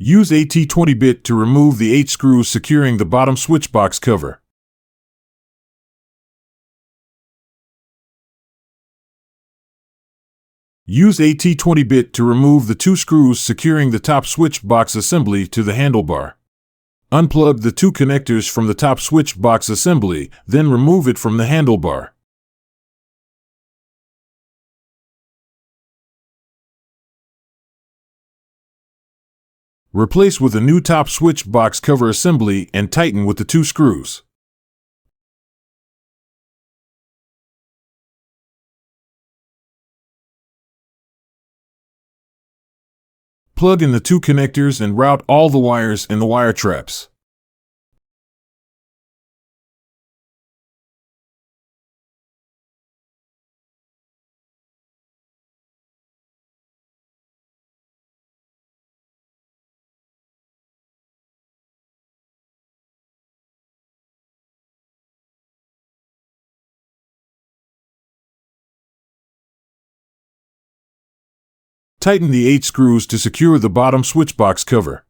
Use a T20 bit to remove the 8 screws securing the bottom switch box cover. Use a T20 bit to remove the 2 screws securing the top switch box assembly to the handlebar. Unplug the 2 connectors from the top switch box assembly, then remove it from the handlebar. Replace with a new top switch box cover assembly and tighten with the 2 screws. Plug in the 2 connectors and route all the wires in the wire traps. Tighten the 8 screws to secure the bottom switch box cover.